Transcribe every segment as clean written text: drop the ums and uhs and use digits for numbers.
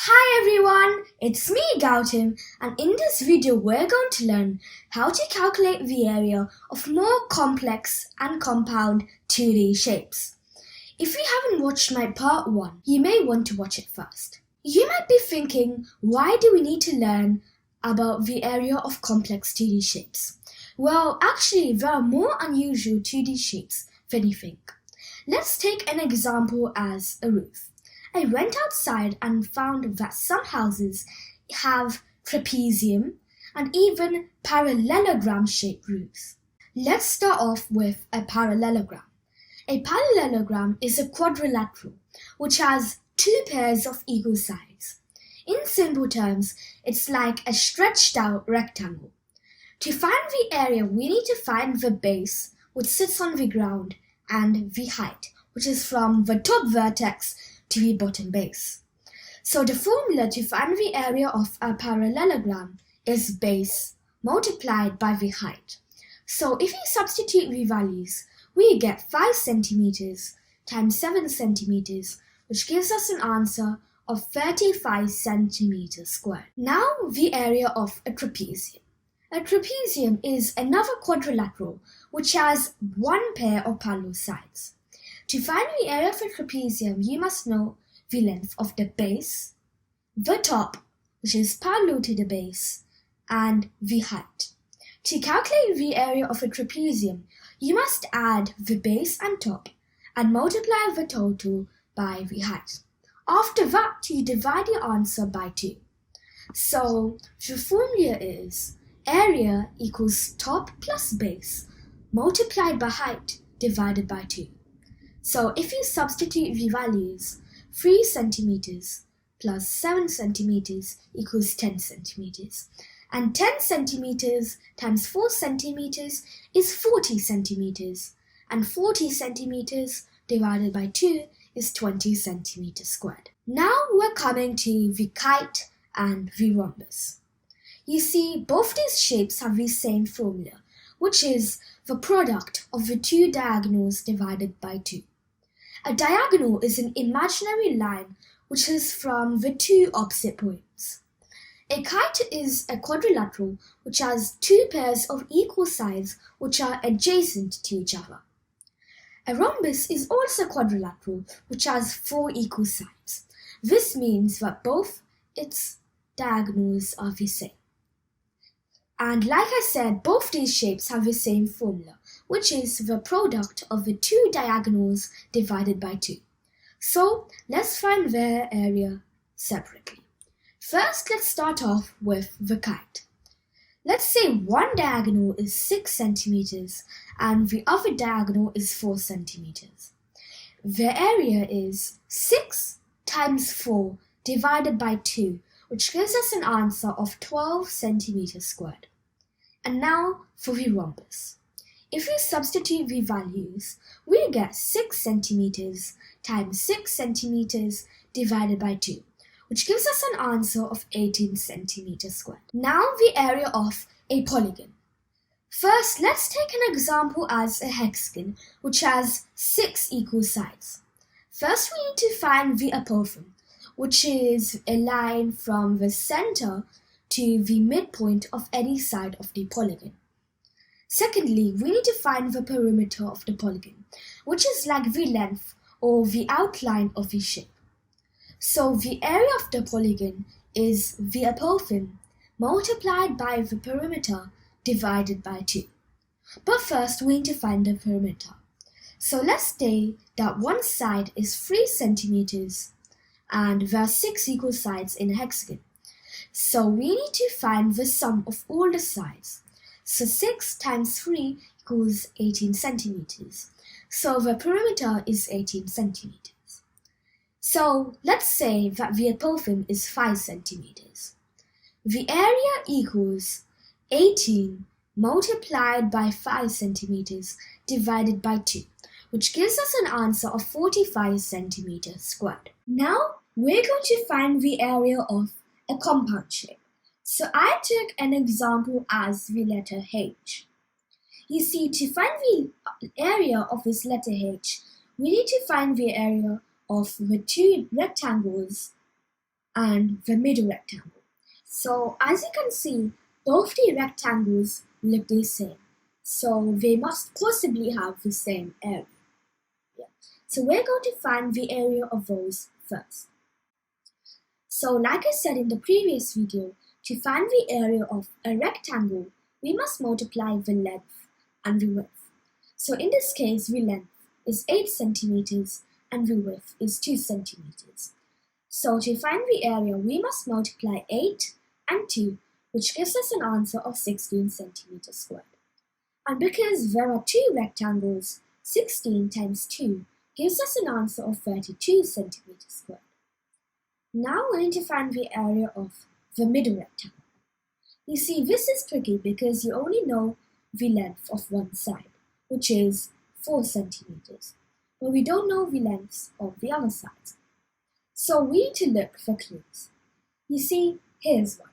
Hi everyone, it's me Gautam, and in this video we're going to learn how to calculate the area of more complex and compound 2D shapes. If you haven't watched my part 1, you may want to watch it first. You might be thinking, why do we need to learn about the area of complex 2D shapes? Well, actually there are more unusual 2D shapes than you think. Let's take an example as a roof. I went outside and found that some houses have trapezium and even parallelogram shaped roofs. Let's start off with a parallelogram. A parallelogram is a quadrilateral which has two pairs of equal sides. In simple terms, it's like a stretched out rectangle. To find the area, we need to find the base, which sits on the ground, and the height, which is from the top vertex to the bottom base. So the formula to find the area of a parallelogram is base multiplied by the height. So if you substitute the values, we get 5 centimeters times 7 centimeters, which gives us an answer of 35 centimeters squared. Now the area of a trapezium. A trapezium is another quadrilateral which has one pair of parallel sides. To find the area of a trapezium, you must know the length of the base, the top, which is parallel to the base, and the height. To calculate the area of a trapezium, you must add the base and top and multiply the total by the height. After that, you divide your answer by 2. So the formula is area equals top plus base multiplied by height divided by 2. So if you substitute the values, 3 centimeters plus 7 centimeters equals 10 centimeters. And 10 centimeters times 4 centimeters is 40 centimeters. And 40 centimeters divided by 2 is 20 centimeters squared. Now we're coming to the kite and the rhombus. You see, both these shapes have the same formula, which is the product of the two diagonals divided by 2. A diagonal is an imaginary line which is from the two opposite points. A kite is a quadrilateral which has two pairs of equal sides which are adjacent to each other. A rhombus is also quadrilateral which has 4 equal sides. This means that both its diagonals are the same. And like I said, both these shapes have the same formula, which is the product of the two diagonals divided by 2. So let's find their area separately. First, let's start off with the kite. Let's say one diagonal is 6 centimeters and the other diagonal is 4 centimeters. The area is 6 times 4 divided by 2, which gives us an answer of 12 centimeters squared. And now for the rhombus. If we substitute the values, we get 6 centimeters times 6 centimeters divided by 2, which gives us an answer of 18 centimeters squared. Now the area of a polygon. First, let's take an example as a hexagon, which has 6 equal sides. First, we need to find the apothem, which is a line from the center to the midpoint of any side of the polygon. Secondly, we need to find the perimeter of the polygon, which is like the length or the outline of the shape. So the area of the polygon is the apothem multiplied by the perimeter divided by 2. But first we need to find the perimeter. So let's say that one side is 3 centimeters and there are 6 equal sides in a hexagon. So we need to find the sum of all the sides. So 6 times 3 equals 18 centimeters. So the perimeter is 18 centimeters. So let's say that the apothem is 5 centimeters. The area equals 18 multiplied by 5 centimeters divided by 2, which gives us an answer of 45 centimeters squared. Now we're going to find the area of a compound shape. So I took an example as the letter H. You see, to find the area of this letter H, we need to find the area of the two rectangles and the middle rectangle. So as you can see, both the rectangles look the same. So they must possibly have the same area. Yeah. So we're going to find the area of those first. So like I said in the previous video, to find the area of a rectangle, we must multiply the length and the width. So in this case, the length is 8 centimeters and the width is 2 centimeters. So to find the area, we must multiply 8 and 2, which gives us an answer of 16 centimeters squared. And because there are two rectangles, 16 times 2 gives us an answer of 32 centimeters squared. Now we're going to find the area of the middle rectangle. You see, this is tricky because you only know the length of one side, which is 4 centimeters, but we don't know the lengths of the other sides. So we need to look for clues. You see, here's one.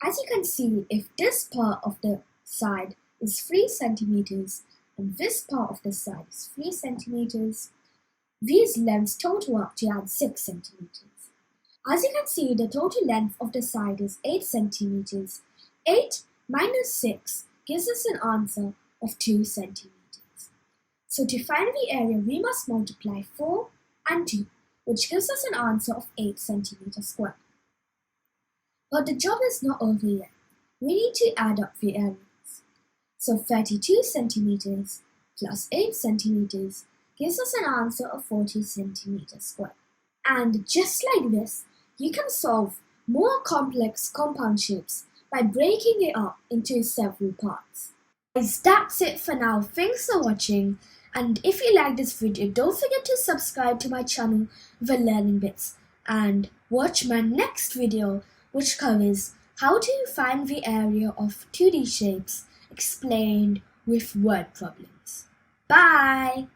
As you can see, if this part of the side is 3 centimeters and this part of the side is 3 centimeters, these lengths total up to add 6 centimeters. As you can see, the total length of the side is 8 centimeters. 8 minus 6 gives us an answer of 2 centimeters. So to find the area, we must multiply 4 and 2, which gives us an answer of 8 centimeters squared. But the job is not over yet. We need to add up the areas. So 32 centimeters plus 8 centimeters gives us an answer of 40 centimeters squared. And just like this, you can solve more complex compound shapes by breaking it up into several parts. Guys, that's it for now. Thanks for watching. And if you like this video, don't forget to subscribe to my channel, The Learning Bits, and watch my next video, which covers how to find the area of 2D shapes explained with word problems. Bye!